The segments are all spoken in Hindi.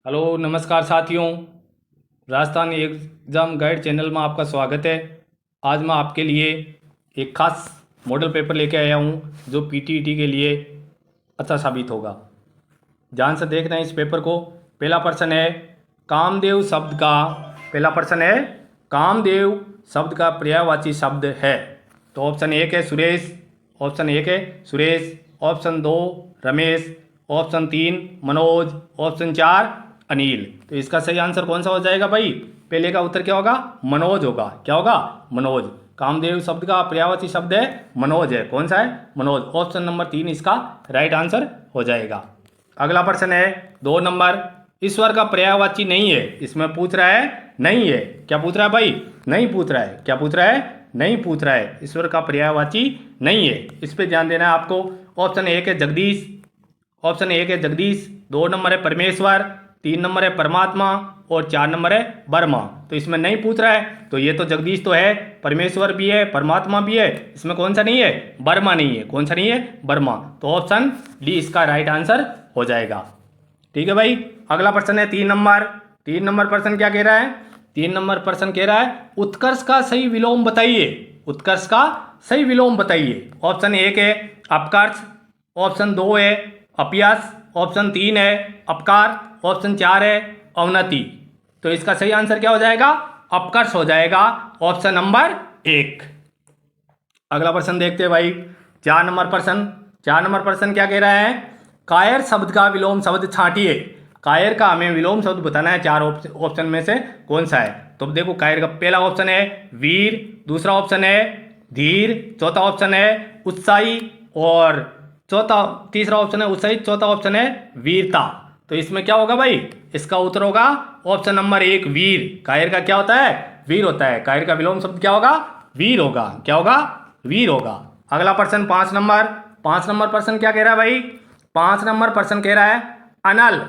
हेलो नमस्कार साथियों, राजस्थान एग्ज़ाम गाइड चैनल में आपका स्वागत है। आज मैं आपके लिए एक खास मॉडल पेपर लेके आया हूँ जो पीटीईटी के लिए अच्छा साबित होगा। ध्यान से देखना है इस पेपर को। पहला प्रश्न है कामदेव शब्द का पर्यायवाची शब्द है। तो ऑप्शन एक है सुरेश, ऑप्शन दो रमेश, ऑप्शन तीन मनोज, ऑप्शन चार अनिल। तो इसका सही आंसर कौन सा हो जाएगा भाई? पहले का उत्तर क्या होगा? मनोज होगा। क्या होगा? मनोज। कामदेव शब्द का पर्यायवाची शब्द है मनोज है। कौन सा है? मनोज। ऑप्शन नंबर तीन इसका राइट आंसर हो जाएगा। अगला प्रश्न है 2 नंबर। ईश्वर का पर्यायवाची नहीं है। इसमें पूछ रहा है नहीं है। क्या पूछ रहा है भाई? नहीं पूछ रहा है। क्या पूछ रहा है? नहीं पूछ रहा है। ईश्वर का पर्यायवाची नहीं है। इस पर ध्यान देना है आपको। ऑप्शन एक है जगदीश, 2 नंबर है परमेश्वर, 3 नंबर है परमात्मा और 4 नंबर है वर्मा। तो इसमें नहीं पूछ रहा है तो ये तो जगदीश तो है, परमेश्वर भी है, परमात्मा भी है। इसमें कौन सा नहीं है? वर्मा नहीं है। कौन सा नहीं है? वर्मा। तो ऑप्शन डी इसका राइट आंसर हो जाएगा। ठीक है भाई। अगला प्रश्न है 3 नंबर। 3 नंबर प्रश्न क्या कह रहा है? 3 नंबर प्रश्न कह रहा है उत्कर्ष का सही विलोम बताइए। ऑप्शन एक है अपकर्ष, ऑप्शन 2 है अपयश, ऑप्शन 3 है अपकार, ऑप्शन 4 है अवनति। तो इसका सही आंसर क्या हो जाएगा? अपकर्ष हो जाएगा। Option number 1। अगला प्रश्न देखते हैं भाई। 4 नंबर प्रश्न क्या कह रहा है? कायर शब्द का विलोम शब्द छांटिए। कायर का हमें विलोम शब्द बताना है। 4 ऑप्शन में से कौन सा है? तो देखो कायर का पहला ऑप्शन है वीर, दूसरा ऑप्शन है धीर, चौथा ऑप्शन है उत्साही और तीसरा ऑप्शन है उत्साही, चौथा ऑप्शन है वीरता। तो इसमें क्या होगा भाई? इसका उत्तर होगा ऑप्शन नंबर 1 वीर। कायर का क्या होता है? वीर होता है। कायर का विलोम शब्द क्या होगा? वीर होगा। क्या होगा? वीर होगा। अगला प्रश्न 5 नंबर प्रश्न क्या कह रहा है भाई? 5 नंबर प्रश्न कह रहा है अनल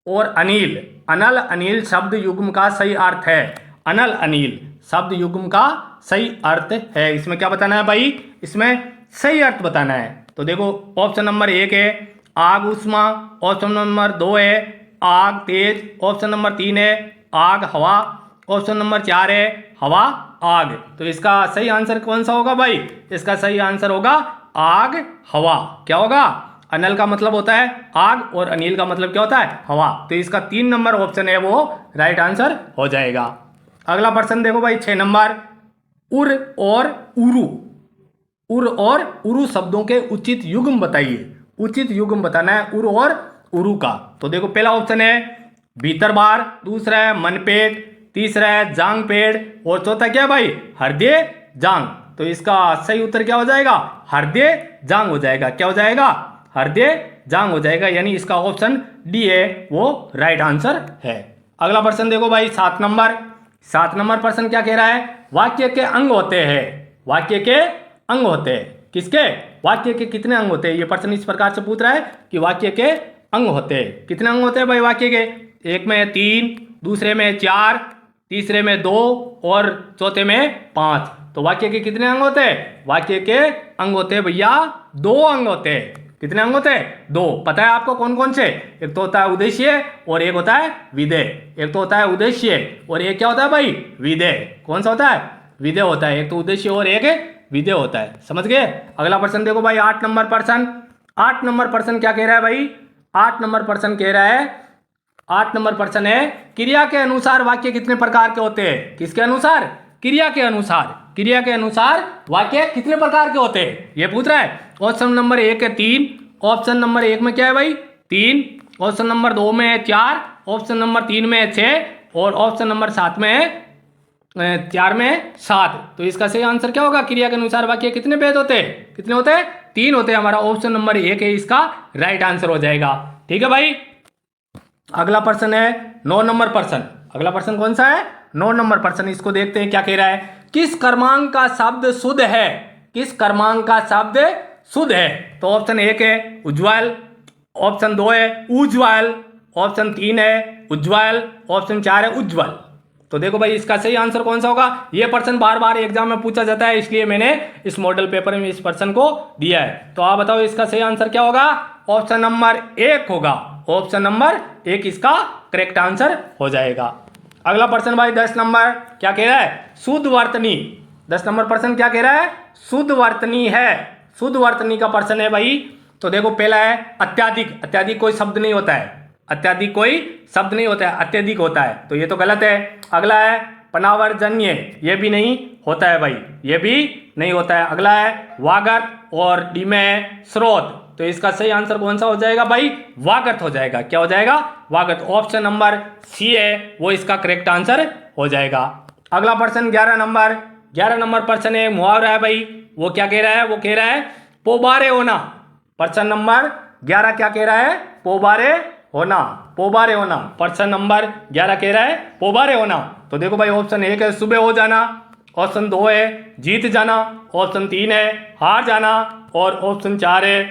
और अनिल शब्द युग्म का सही अर्थ है। अनल अनिल शब्द युग्म का सही अर्थ है। इसमें क्या बताना है भाई? इसमें सही अर्थ बताना है। तो देखो ऑप्शन नंबर 1 है आग उष्मा, ऑप्शन नंबर 2 है आग तेज, ऑप्शन नंबर 3 है आग हवा, ऑप्शन नंबर 4 है हवा आग। तो इसका सही आंसर कौन सा होगा भाई? इसका सही आंसर होगा आग हवा। क्या होगा? अनल का मतलब होता है आग और अनिल का मतलब क्या होता है? हवा। तो इसका 3 नंबर ऑप्शन है वो राइट आंसर हो जाएगा। अगला प्रश्न देखो भाई 6 नंबर। उर और उरु शब्दों के उचित युग्म बताइए। उचित युग्म बताना है उर और उरु का। तो देखो पहला ऑप्शन है भीतर बार, दूसरा है मनपेट, तीसरा है जांग पेड़ और चौथा क्या है भाई? हृदय जांग। तो इसका सही उत्तर क्या हो जाएगा? हृदय जांग हो जाएगा। क्या हो जाएगा? हृदय जांग हो जाएगा। यानी इसका ऑप्शन डी है वो राइट आंसर है। अगला प्रश्न देखो भाई 7 नंबर प्रश्न क्या कह रहा है? वाक्य के अंग होते हैं। किसके? वाक्य के कितने अंग होते हैं? ये प्रश्न इस प्रकार से पूछ रहा है कि वाक्य के अंग होते हैं। कितने अंग होते हैं भाई वाक्य के? एक में 3, दूसरे में 4, तीसरे में 2 और चौथे में 5। तो वाक्य के कितने अंग होते हैं? वाक्य के अंग होते हैं भैया 2 अंग होते हैं। कितने अंग होते हैं? 2। पता है आपको कौन कौन से? एक तो होता है उद्देश्य और एक होता है विधेय। एक तो होता है उद्देश्य और एक क्या होता है भाई? विधेय। कौन सा होता है? विधेय होता है। एक तो उद्देश्य और एक विधेय होता है। समझ गए? अगला प्रश्न देखो भाई 8 नंबर प्रश्न क्या कह रहा है भाई? 8 नंबर प्रश्न कह रहा है 8 नंबर प्रश्न है क्रिया के अनुसार वाक्य कितने प्रकार के होते हैं? किसके अनुसार? क्रिया के अनुसार वाक्य कितने प्रकार के होते हैं ये पूछ रहा है। ऑप्शन नंबर 1 है 3, ऑप्शन नंबर 1 में क्या है भाई? 3, ऑप्शन नंबर 2 में है 4, ऑप्शन नंबर 3 में है 6 और ऑप्शन नंबर 7 में है 4 में 7। तो इसका सही आंसर क्या होगा? क्रिया के अनुसार वाक्य कितने भेद होते हैं? कितने होते हैं? 3 होते हैं। हमारा ऑप्शन नंबर 1 है इसका राइट आंसर हो जाएगा। ठीक है भाई। अगला प्रश्न है 9 नंबर प्रश्न। अगला प्रश्न कौन सा है? 9 नंबर प्रश्न। इसको देखते हैं क्या कह रहा है। किस क्रमांक का शब्द शुद्ध है? तो ऑप्शन 1 है उज्ज्वल, ऑप्शन 2 है उज्ज्वल, ऑप्शन 3 है उज्ज्वल, ऑप्शन 4 है उज्ज्वल। तो देखो भाई इसका सही आंसर कौन सा होगा? ये प्रश्न बार बार एग्जाम में पूछा जाता है, इसलिए मैंने इस मॉडल पेपर में इस प्रश्न को दिया है। तो आप बताओ इसका सही आंसर क्या होगा? ऑप्शन नंबर 1 होगा। ऑप्शन नंबर एक इसका करेक्ट आंसर हो जाएगा। अगला प्रश्न भाई 10 नंबर क्या कह रहा है? शुद्ध वर्तनी। 10 नंबर प्रश्न क्या कह रहा है? शुद्ध वर्तनी है। शुद्ध वर्तनी का प्रश्न है भाई। तो देखो पहला है अत्याधिक। अत्याधिक कोई शब्द नहीं होता है, अत्याधिक कोई शब्द नहीं होता है, अत्यधिक होता है, तो ये तो गलत है। अगला है पनावर्जन्य, ये भी नहीं होता है भाई, ये भी नहीं होता है। अगला है वागर्त और डी में स्रोत, तो इसका सही आंसर कौन सा हो जाएगा भाई? वागर्त हो जाएगा। क्या हो जाएगा? वागर्त। ऑप्शन नंबर सी है वो इसका करेक्ट आंसर हो जाएगा। अगला प्रश्न 11 नंबर। 11 नंबर प्रश्न है मुहावरा है भाई। वो क्या कह रहा है? वो कह रहा है पोबारे होना। प्रश्न नंबर 11 क्या कह रहा है? पोबारे होना। पोबारे होना। प्रश्न नंबर 11 कह रहा है पोबारे होना। तो देखो भाई ऑप्शन 1 है सुबह हो जाना, ऑप्शन 2 है जीत जाना, ऑप्शन 3 है हार जाना और ऑप्शन 4 है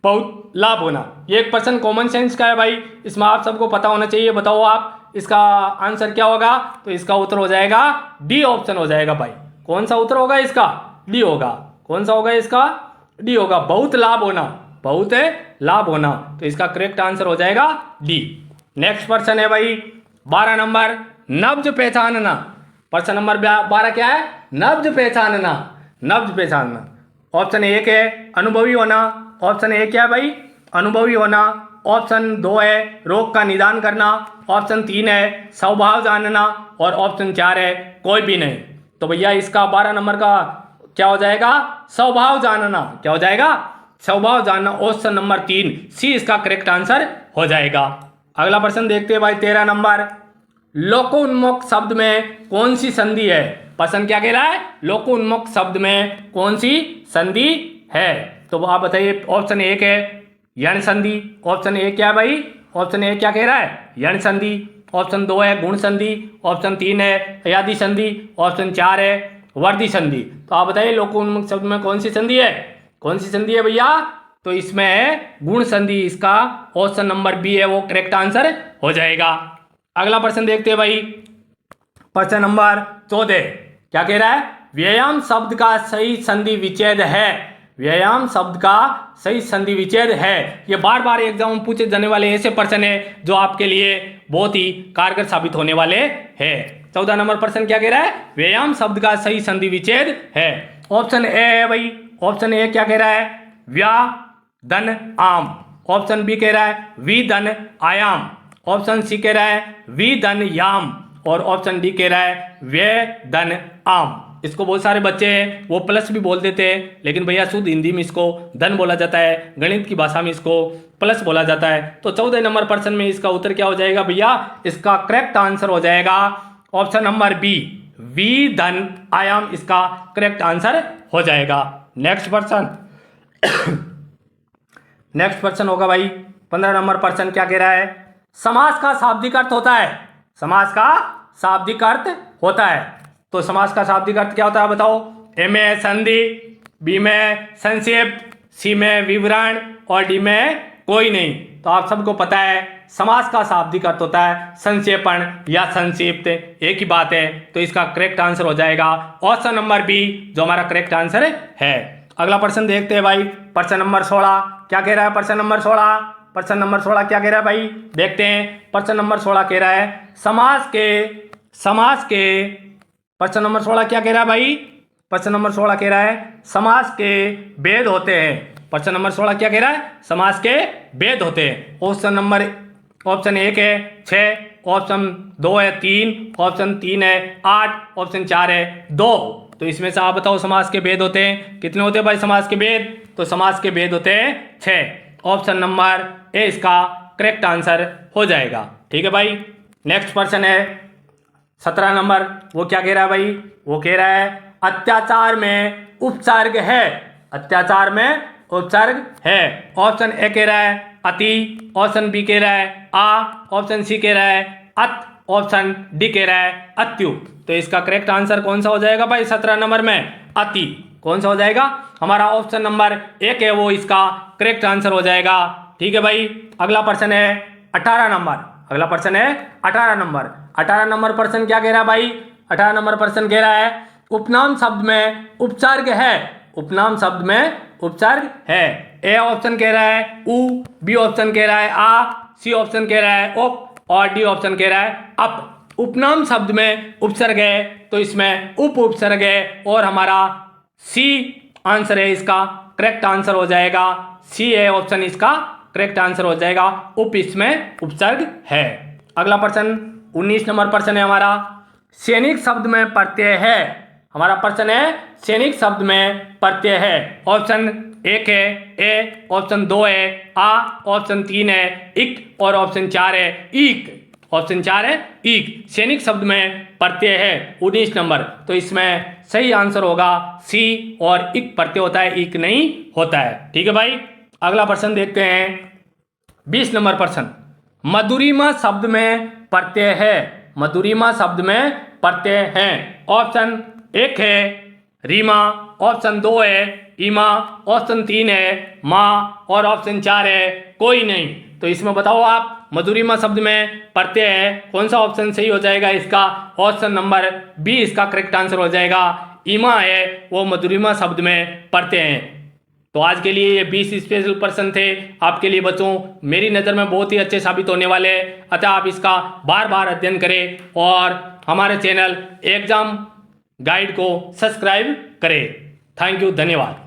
बहुत लाभ होना। ये एक प्रश्न कॉमन सेंस का है भाई, इसमें आप सबको पता होना चाहिए। बताओ आप इसका आंसर क्या होगा? तो इसका उत्तर हो जाएगा डी ऑप्शन हो जाएगा भाई। कौन सा उत्तर होगा इसका? डी होगा। कौन सा होगा इसका? डी होगा। बहुत लाभ होना, बहुत लाभ होना, तो इसका करेक्ट आंसर हो जाएगा डी। नेक्स्ट प्रश्न है भाई 12 नंबर नब्ज पहचानना। प्रश्न नंबर 12 क्या है? नब्ज पहचानना। नब्ज पहचानना। ऑप्शन 1 है अनुभवी होना, ऑप्शन 1 क्या है भाई? अनुभवी होना, ऑप्शन 2 है रोग का निदान करना, ऑप्शन 3 है स्वभाव जानना और ऑप्शन 4 है कोई भी नहीं। तो भैया इसका 12 नंबर का क्या हो जाएगा? स्वभाव जानना। क्या हो जाएगा? स्वभाव जानना। ऑप्शन नंबर 3 सी इसका करेक्ट आंसर हो जाएगा। अगला प्रश्न देखते हैं भाई 13 नंबर। लोकोन्मुख शब्द में कौन सी संधि है? प्रश्न क्या कह रहा है? लोकोन्मुख शब्द में कौन सी संधि है? तो आप बताइए। ऑप्शन 1 है यण संधि। ऑप्शन 1 क्या है भाई? ऑप्शन 1 क्या कह रहा है? यण संधि। ऑप्शन 2 है गुण संधि, ऑप्शन 3 है अयादि संधि, ऑप्शन 4 है वर्धी संधि। तो आप बताइए लोकोन्मुख शब्द में कौन सी संधि है? कौन सी संधि है भैया? तो इसमें है गुण संधि। इसका ऑप्शन नंबर बी है वो करेक्ट आंसर हो जाएगा। अगला प्रश्न देखते हैं भाई प्रश्न नंबर 14 क्या कह रहा है? व्यायाम शब्द का सही संधि विच्छेद है। व्यायाम शब्द का सही संधि विच्छेद है। ये बार बार एग्जाम में पूछे जाने वाले ऐसे प्रश्न है जो आपके लिए बहुत ही कारगर साबित होने वाले हैं। 14 नंबर प्रश्न क्या कह रहा है? व्यायाम शब्द का सही संधि विच्छेद है। ऑप्शन ए है भाई। ऑप्शन ए क्या कह रहा है? व्या धन आम। ऑप्शन बी कह रहा है वी धन आयाम। ऑप्शन सी कह रहा है वी धन याम और ऑप्शन डी कह रहा है व्यय धन आम। इसको बहुत सारे बच्चे हैं वो प्लस भी बोल देते हैं, लेकिन भैया शुद्ध हिंदी में इसको धन बोला जाता है, गणित की भाषा में इसको प्लस बोला जाता है। तो 14 नंबर प्रश्न में इसका उत्तर क्या हो जाएगा भैया? इसका करेक्ट आंसर हो जाएगा ऑप्शन नंबर बी वी धन आयाम। इसका करेक्ट आंसर हो जाएगा। नेक्स्ट प्रश्न नेक्स्ट प्रश्न होगा भाई 15 नंबर प्रश्न क्या कह रहा है? समास का शाब्दिक अर्थ होता है। समास का शाब्दिक अर्थ होता है। तो समास का शाब्दिक अर्थ क्या होता है बताओ? ए में संधि, बी में संक्षेप, सी में विवरण और डी में कोई नहीं। तो आप सबको पता है समास का शाब्दिक अर्थ होता है संक्षेपण या संक्षिप्त, एक ही बात है। तो इसका करेक्ट आंसर हो जाएगा ऑप्शन नंबर बी जो हमारा करेक्ट आंसर है। अगला प्रश्न देखते हैं भाई प्रश्न नंबर 16 क्या कह रहा है? प्रश्न नंबर 16 प्रश्न नंबर 16 क्या कह रहा है भाई? देखते हैं। प्रश्न नंबर 16 कह रहा है समास के प्रश्न नंबर 16 क्या कह रहा है भाई? प्रश्न नंबर 16 कह रहा है समास के भेद होते हैं। प्रश्न नंबर 16 क्या कह रहा है? समास के भेद होते हैं। ऑप्शन 1 है 6, ऑप्शन 2 है 3, ऑप्शन 3 है 8, ऑप्शन 4 है 2। तो इसमें से आप बताओ समास के भेद होते हैं कितने होते हैं भाई? समास के भेद तो समास के भेद होते हैं 6। ऑप्शन नंबर ए इसका करेक्ट आंसर हो जाएगा। ठीक है भाई। नेक्स्ट प्रश्न है 17 नंबर। वो क्या कह रहा है भाई? वो कह रहा है अत्याचार में उपसर्ग है। अत्याचार में उपसर्ग है। ऑप्शन ए कह रहा है अति, ऑप्शन बी कह रहा है आ, ऑप्शन सी कह रहा है अत, ऑप्शन डी कह रहा है अत्यु। तो इसका करेक्ट आंसर कौन सा हो जाएगा भाई 17 नंबर में? अति। कौन सा हो जाएगा? हमारा ऑप्शन नंबर 1 है वो इसका करेक्ट आंसर हो जाएगा। ठीक है भाई। अगला प्रश्न है 18 नंबर। अगला प्रश्न है 18 नंबर। 18 नंबर प्रश्न क्या कह रहा है भाई? 18 नंबर प्रश्न कह रहा है उपनाम शब्द में उपसर्ग है। उपनाम शब्द में उपसर्ग है। ए ऑप्शन कह रहा है उ, बी ऑप्शन कह रहा है आ, सी ऑप्शन कह रहा है उप और डी ऑप्शन कह रहा है अप। उपनाम शब्द में उपसर्ग है तो इसमें उप उपसर्ग है और हमारा सी आंसर है, इसका करेक्ट आंसर हो जाएगा सी है ऑप्शन, इसका करेक्ट आंसर हो जाएगा। उप इसमें उपसर्ग है। अगला प्रश्न 19 नंबर प्रश्न है हमारा, सैनिक शब्द में प्रत्यय है। हमारा प्रश्न है सैनिक शब्द में प्रत्यय है। ऑप्शन 1 है ए, ऑप्शन 2 है आ, ऑप्शन 3 है इक और ऑप्शन 4 है ईक। ऑप्शन 4 है ईक। सैनिक शब्द में प्रत्यय है 19 नंबर, तो इसमें सही आंसर होगा सी और इक प्रत्यय होता है, ईक नहीं होता है। ठीक है भाई, अगला प्रश्न देखते हैं 20 नंबर प्रश्न, मधुरिमा शब्द में प्रत्यय है। मधुरिमा शब्द में प्रत्यय है। ऑप्शन 1 है रीमा, ऑप्शन 2 है ईमा, ऑप्शन 3 है माँ और ऑप्शन 4 है कोई नहीं। तो इसमें बताओ आप, मधुरिमा शब्द में प्रत्यय है, कौन सा ऑप्शन सही हो जाएगा इसका? ऑप्शन नंबर बी इसका करेक्ट आंसर हो जाएगा। ईमा है वो मधुरिमा शब्द में प्रत्यय है। तो आज के लिए ये 20 स्पेशल प्रश्न थे आपके लिए बच्चों, मेरी नज़र में बहुत ही अच्छे साबित होने वाले हैं। अतः आप इसका बार बार अध्ययन करें और हमारे चैनल एग्जाम गाइड को सब्सक्राइब करें। थैंक यू, धन्यवाद।